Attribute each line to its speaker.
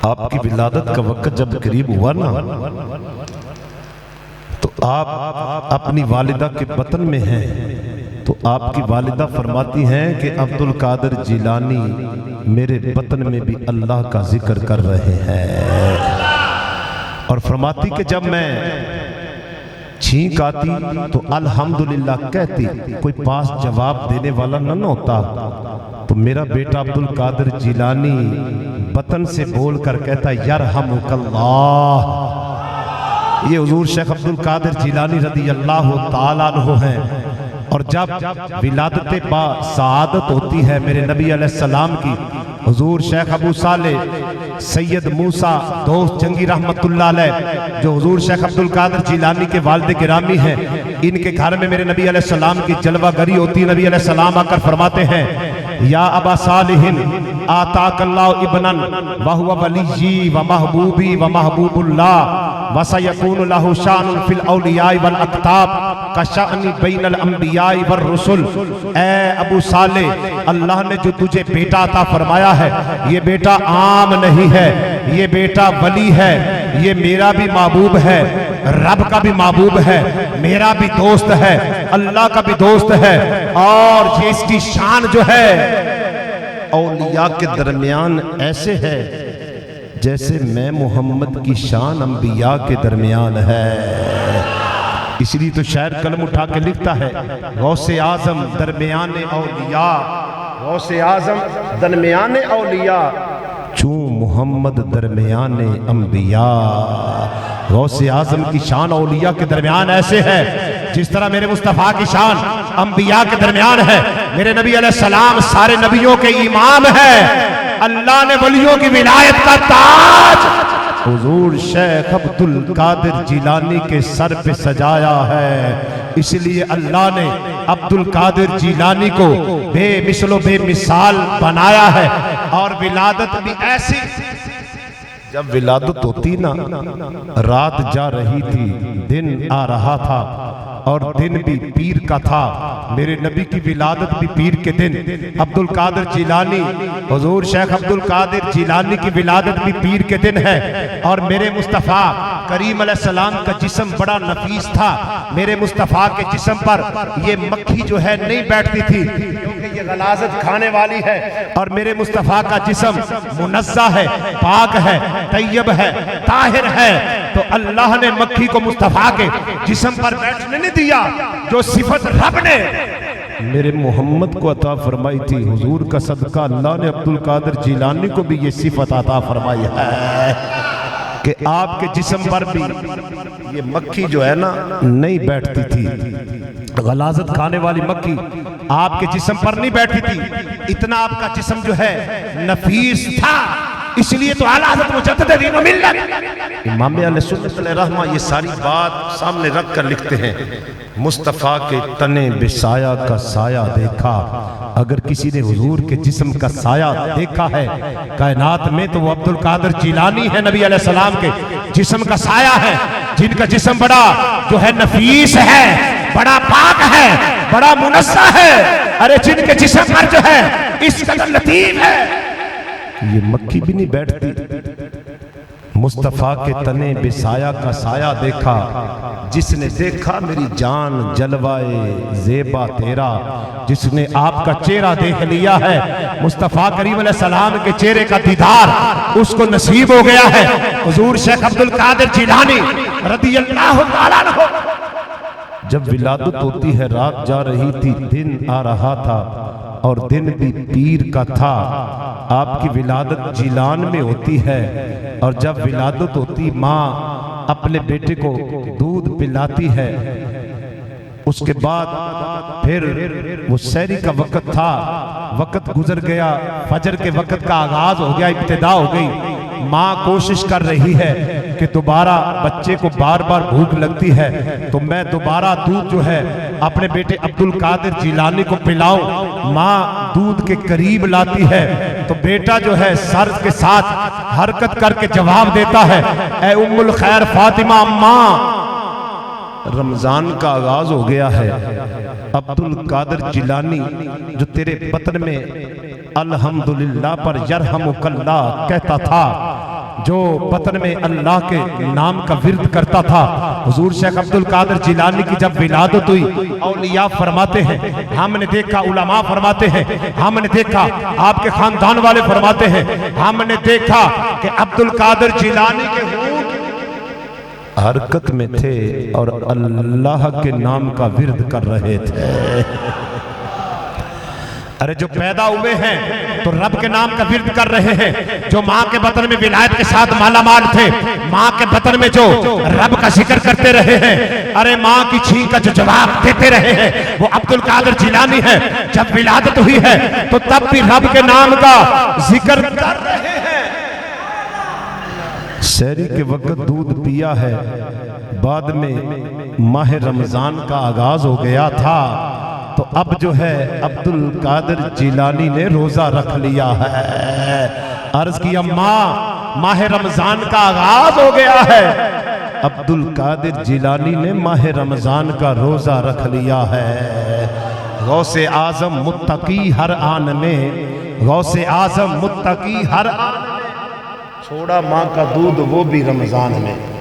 Speaker 1: आपकी विलादत का वक्त जब करीब हुआ ना, तो आप अपनी वालिदा के बतन में हैं, तो आपकी वालिदा फरमाती हैं कि अब्दुल कादिर जिलानी मेरे बतन में भी अल्लाह का जिक्र कर रहे हैं। और फरमाती कि जब मैं छींक आती तो अल्हम्दुलिल्लाह कहती, कोई पास जवाब देने वाला न होता, तो मेरा बेटा अब्दुल कादिर जिलानी बतन से बोल कर कहता यरहमुकल्लाह। ये हुजूर शेख अब्दुल कादिर जिलानी रदी अल्लाह ताला अन्हु हैं। और जब विलादत बा सआदत होती है मेरे नबी अलैहिस्सलाम की, हुजूर शेख अबू साले सैयद मूसा दोस्त जंगी रहमतुल्लाह अलैह, जो हुजूर शेख अब्दुल कादिर जिलानी के वालिद गिरामी हैं, इनके घर में मेरे नबी अलैहिस्सलाम की जलवागरी होती है। नबी अलैहिस्सलाम आकर फरमाते हैं या अबा सालिहिन आताकल्लाहु इब्नन व हुवा वलिय्यी व महबूबी व महबूबुल्लाह व सयकूनु लहु शानुन फिल औलियाई वल अक्ताब का शानी बैनल अंबियाई वर रुसुल। ए अबू साले, अल्लाह ने जो तुझे बेटा अता फरमाया है, ये बेटा आम नहीं है, ये बेटा वली है, ये मेरा भी महबूब है, रब का भी महबूब है, मेरा भी दोस्त है, अल्लाह का भी दोस्त है। और ये इसकी शान जो है औलिया के दरमियान ऐसे है जैसे मैं मोहम्मद की शान अंबिया के दरमियान है। इसलिए तो शायर कलम उठा के लिखता है गौसे आजम दरमियान औलिया, गौसे आजम दरमियान औलिया, चूं मोहम्मद दरमियान अंबिया। गौसे आजम की शान औलिया के दरमियान ऐसे है जिस तरह मेरे मुस्तफा की शान अंबिया के दरमियान है। मेरे नबी अलैहिस्सलाम सारे नबियों के इमाम है, अल्लाह ने वलियों की विलायत का ताज हुजूर शेख अब्दुल कादिर जिलानी के सर पे सजाया है। इसलिए अल्लाह ने अब्दुल कादिर जिलानी को बेमिसलो बेमिसाल बनाया है। और विलादत भी ऐसी, जब विलादत होती ना, रात जा रही थी, दिन आ रहा था, और दिन भी पीर का था। मेरे नबी की विलादत भी पीर के दिन, अब्दुल कादिर जिलानी, हुजूर शेख अब्दुल कादिर जिलानी की विलादत भी पीर के दिन है। और मेरे मुस्तफ़ा करीम अलैहिस्सलाम का जिस्म बड़ा नफीस था। मेरे मुस्तफ़ा के जिस्म पर ये मक्खी जो है नहीं बैठती थी, क्योंकि ये गलाजत खाने वाली है। और मेरे मुस्तफ़ा का जिस्म मुनज़्ज़ा है, पाक है, तैयब है, ताहिर है। तो अल्लाह ने मक्खी को मुस्तफ़ा के जिस्म पर बैठने नहीं दिया जो सिफत रब ने मेरे मोहम्मद को अता फरमाई थी। हुजूर का सदका अल्लाह ने अब्दुल कादिर जिलानी को भी ये सिफत अता फरमाई है कि आपके जिस्म पर भी ये मक्खी जो है ना नहीं बैठती थी। गलाजत खाने वाली मक्खी आपके जिस्म पर नहीं बैठी थी। इतना आपका जिस्म जो है नफीस था। इसलिए तो आला हज़रत मुजद्दिद दीन व मिल्लत इमाम अहले सुन्नत वल रहमा ये सारी बात सामने रख कर लिखते हैं, मुस्तफ़ा के तने बेसाया का साया देखा। अगर किसी ने हुजूर के जिस्म का साया देखा है कायनात में, तो वो अब्दुल कादिर जिलानी है। नबी अलैहिस्सलाम के जिस्म का साया है, जिनका जिस्म बड़ा जो है नफीस है, बड़ा पाक है, बड़ा मुनस्सा है। अरे जिनके जिस्म पर जो है इस कदर लतीफ है, ये मक्खी भी नहीं बैठती। मुस्तफ़ा के तने बेसाया का साया देखा, जिसने देखा मेरी जान जलवाए ज़ेबा तेरा। जिसने आपका चेहरा देख लिया है, मुस्तफ़ा करीम अलैहिस्सलाम के चेहरे का दीदार उसको नसीब हो गया है। हुजूर शेख अब्दुल कादिर जिलानी रदी अल्लाह ताला अन्हु, जब विलादत होती है, रात जा रही थी, दिन आ रहा था, और दिन भी पीर का था। आपकी विलादत जिलान में होती है, और जब विलादत होती माँ अपने बेटे को दूध पिलाती है। उसके बाद फिर वो सहरी का वक़्त था, वक़्त गुजर गया, फजर के वक़्त का आगाज हो गया, इब्तिदा हो गई। माँ कोशिश कर रही है कि दोबारा बच्चे को बार बार भूख लगती है, तो मैं दोबारा दूध जो है अपने बेटे अब्दुल कादिर जिलानी को पिलाऊं। माँ दूध के करीब लाती है, तो बेटा जो है सर के साथ हरकत करके जवाब देता है, ए उम्मुल खैर फातिमा अम्मा, रमजान का आगाज हो गया है। अब्दुल कादिर जिलानी जो तेरे बतन में अल्हम्दुलिल्लाह पर यरहमुकल्लाह कहता था, जो बतन में अल्लाह के नाम का विर्द करता था। हुजूर शेख अब्दुल कादिर जिलानी की जब विलादत हुई, औलिया फरमाते हैं, हमने देखा, उलमा फरमाते हैं, हमने देखा, आपके खानदान वाले फरमाते हैं, हमने देखा कि अब्दुल कादिर जिलानी के होंठ हरकत में थे और अल्लाह के नाम का विर्द कर रहे थे। अरे जो पैदा हुए हैं तो रब के नाम का विर्द कर रहे हैं, जो माँ के बतन में विलायत के साथ मालामाल थे, माँ के बतन में जो रब का जिक्र करते रहे हैं, अरे माँ की छींक का जो जवाब देते रहे हैं, वो अब्दुल कादिर जिलानी है। जब विलादत हुई है तो तब भी रब के नाम का जिक्र कर रहे हैं। सहरी के वक्त दूध पिया है, बाद में माह रमजान का आगाज हो गया था, तो अब जो है अब्दुल कादिर जिलानी ने रोजा रख लिया है। अर्ज की अम्मा, माह रमजान का आगाज हो गया है, अब्दुल कादिर जिलानी ने माह रमजान का रोजा रख लिया है। गौसे आजम मुत्तकी हर आन में, गौसे आजम मुत्तकी हर आन में, छोड़ा माँ का दूध वो भी रमजान में।